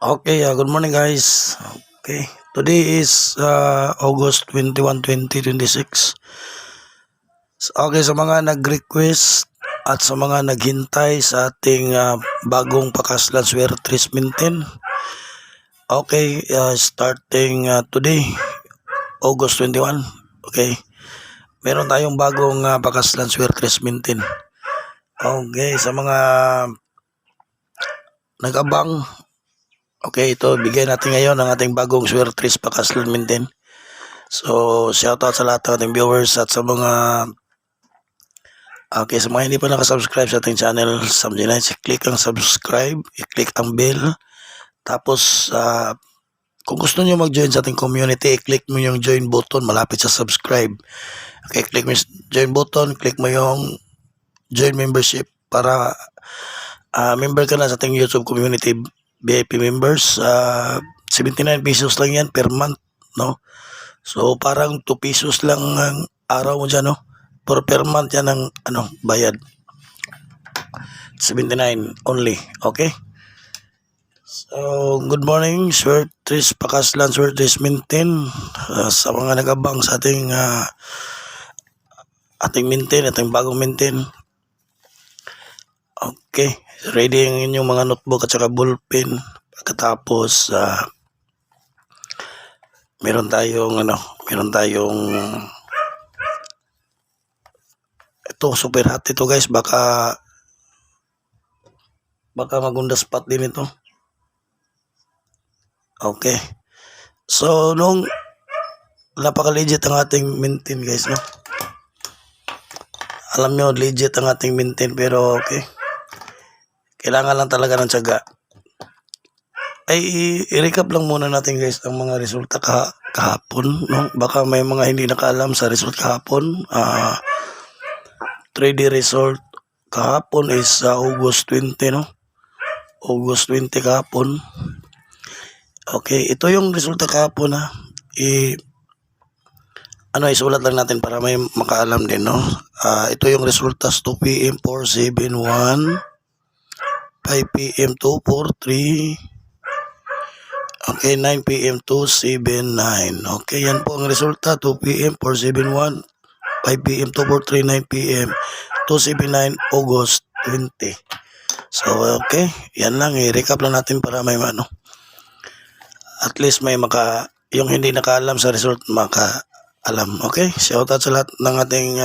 Okay, good morning guys. Okay, today is August 21, 2026. Okay, sa mga nag-request at sa mga naghintay sa ating bagong Pakaslan Swertres Mintin. Okay, starting today, August 21. Okay, meron tayong bagong Pakaslan Swertres Mintin. Okay, sa mga nag-abang, okay, ito bigyan natin ngayon ang ating bagong Swertres Pakaslan Mintin. So, shoutout sa lahat ng ating viewers at sa mga sa mga hindi pa nakasubscribe sa ating channel, Samjinay, i-click ang subscribe, i-click ang bell. Tapos, kung gusto nyo mag-join sa ating community, i-click mo yung join button malapit sa subscribe. Okay, click mo yung join button, click mo yung join membership para member ka na sa ating YouTube community VIP members. 79 pesos lang yan per month, no? So parang 2 pesos lang ang araw mo dyan, no? Per month yan ang bayad. 79 only, okay? So good morning, Swertres Pakaslan Swertres Mintin. Sa mga nagabang sa ating Mintin, ating bagong Mintin. Okay, ready ang inyong mga notebook at saka ballpen. Pagkatapos meron tayong ito super hot ito guys, baka magunda spot din ito. Okay, so nung napaka-legit ang ating Mintin guys, no? Alam nyo, legit ang ating Mintin, pero okay, kailangan lang talaga ng tiyaga. Ay i-recap lang muna natin guys ang mga resulta kahapon, no? Baka may mga hindi nakaalam sa result kahapon. 3D result kahapon is August 20, no? August 20 kahapon. Okay, ito yung resulta kahapon, ha. Isulat lang natin para may makaalam din, no? Ito yung resulta: 2 PM 471, 5 PM 243, okay, 9 PM 279. Okay, yan po ang resulta: 2 PM 471, 5 PM 243, 9 PM 279, August 20. So okay, yan lang, i-recap lang natin para may at least may yung hindi nakaalam sa result makaalam. Okay, shoutout sa lahat ng ating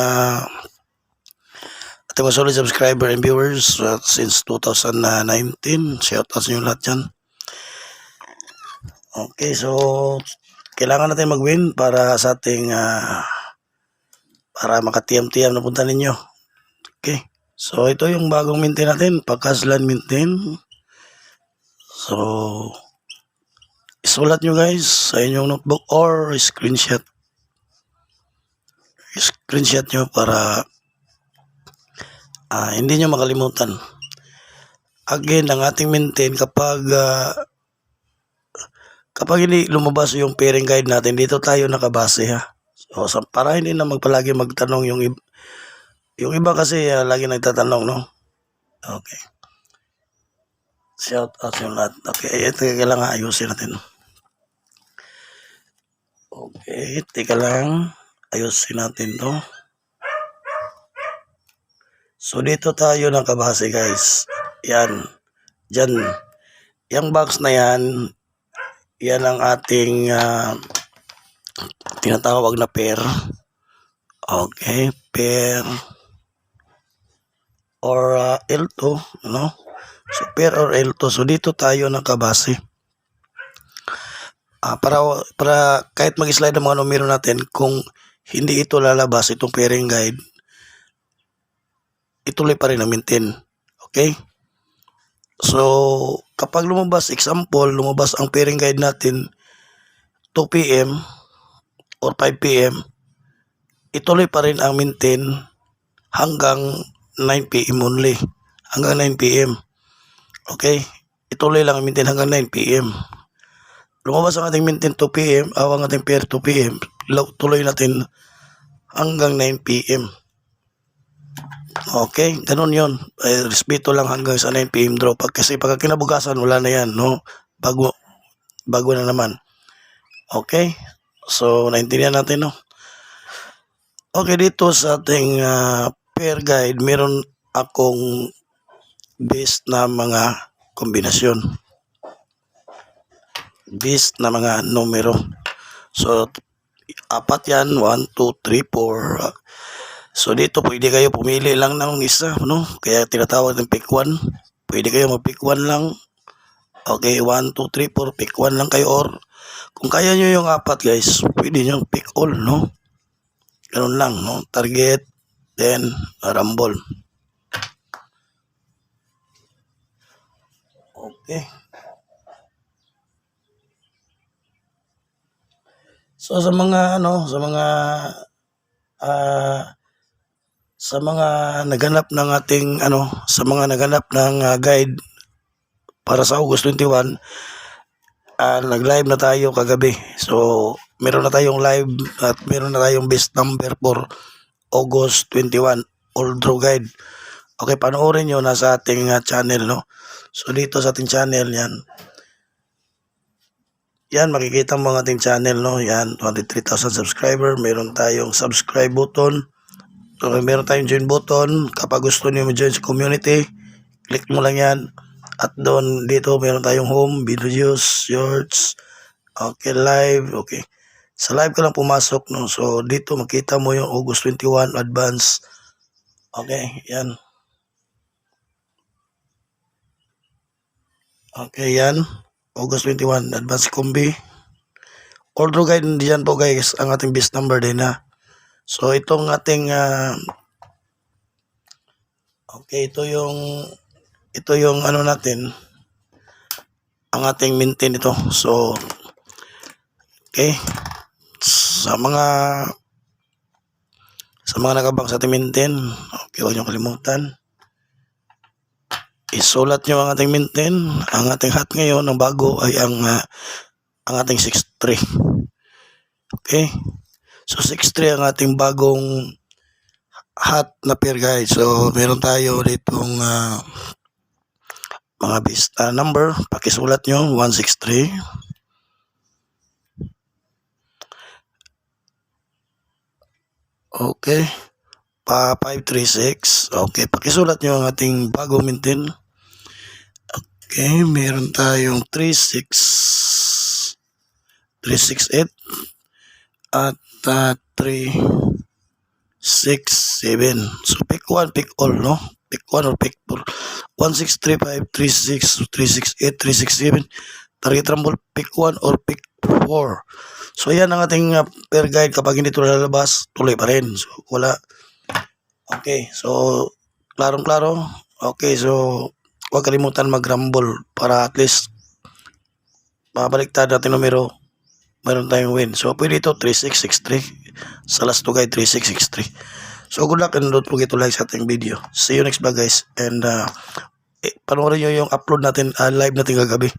mga solid subscriber and viewers since 2019. Shoutout sa inyo lahat dyan. Okay, so kailangan natin mag-win para sa ating para makatiyam-tiyam na punta ninyo. Okay, so ito yung bagong Mintin natin, Pakaslan Mintin. So isulat nyo guys sa inyong notebook or screenshot nyo para hindi nyo makalimutan. Again, ang ating Mintin, kapag hindi lumabas yung pairing guide natin, dito tayo nakabase, ha. So para hindi na magpalagi magtanong yung iba kasi lagi nagtatanong, no? Okay, shout out yung lahat. Okay, ito kailangan ayusin natin. Okay, teka lang, ayusin natin to. So dito tayo nakabase guys. Yan, dyan, yung box na yan, yan ang ating tinatawag na pair. Okay, pair or L2, no? So pair or L2. So dito tayo nakabase. Para kahit mag-slide ang mga numero natin, kung hindi ito lalabas, itong pairing guide, ituloy pa rin ang Mintin. Okay? So kapag lumabas, example, lumabas ang pairing guide natin 2 PM or 5 PM, ituloy pa rin ang Mintin hanggang 9 PM only. Hanggang 9 PM. Okay? Ituloy lang ang Mintin hanggang 9 PM. Lumabas ang ating Mintin 2 PM, ang ating pair 2 PM, tuloy natin hanggang 9 PM. Okay, ganun yun. Respeto lang hanggang sa 9 PM draw. Kasi pagka kinabukasan, wala na yan, no? bago na naman. Okay? So, naintindihan natin, no? Okay, dito sa ating pair guide, meron akong base na mga kombinasyon. Base na mga numero. So, apat yan, 1, 2, 3, 4. So, dito pwede kayo pumili lang ng isa, no? Kaya tinatawag ng pick 1. Pwede kayo mag-pick 1 lang. Okay, 1, 2, 3, 4, pick 1 lang kayo, or kung kaya nyo yung apat guys, pwede nyo pick all, no? Ganun lang, no? Target, then rumble. Okay. So sa mga naganap ng ating sa mga naganap ng guide para sa August 21, nag-live na tayo kagabi. So meron na tayong live at meron na tayong best number for August 21 all draw guide. Okay, panoorin nyo, nasa ating channel, no? So dito sa ating channel yan, makikita mo ang ating channel, no? Yan, 23,000 subscriber. Meron tayong subscribe button. So, meron tayong join button. Kapag gusto niyo ma-join sa community, click mo lang yan. At doon, dito, meron tayong home, videos, shorts, okay, live, okay. Sa live ka lang pumasok, no? So, dito, makita mo yung August 21 advance. Okay, yan. Okay, yan. August 21, advance combi. All draw guide diyan po guys, ang ating best number din na. So itong ating okay, ito yung natin, ang ating maintain ito. So okay, sa mga nakabang sa ating maintain, okay, huwag niyo kalimutan isulat nyo ang ating maintain. Ang ating hat ngayon, ang bago ay ang ating 6-3. Okay? So 6-3 ang ating bagong hat na pair guide. So meron tayo ditong mga base number. Pakisulat nyo, 163. Okay. 536. Okay, pakisulat nyo ang ating bagong maintain. Okay, meron tayong 368 at 367. So pick 1, pick all, no? Pick 1 or pick 4. 1635, 36, 368, 367. Target rumble, pick 1 or pick 4. So yan ang ating pair guide. Kapag hindi ito lalabas, tuloy pa rin. So wala. Okay, so klarong-klaro. Okay, so huwag kalimutan mag-rumble para at least mabaliktad natin numero, mayroon tayong win. So pwede ito 3663 sa last to guide, 3663. So good luck and don't forget to like sa ating video. See you next vlog guys, and panoorin nyo yung upload natin, live natin kagabi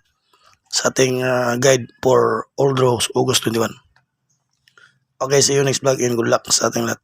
sa ating guide for all draws August 21. Okay, see you next vlog and good luck sa ating lahat.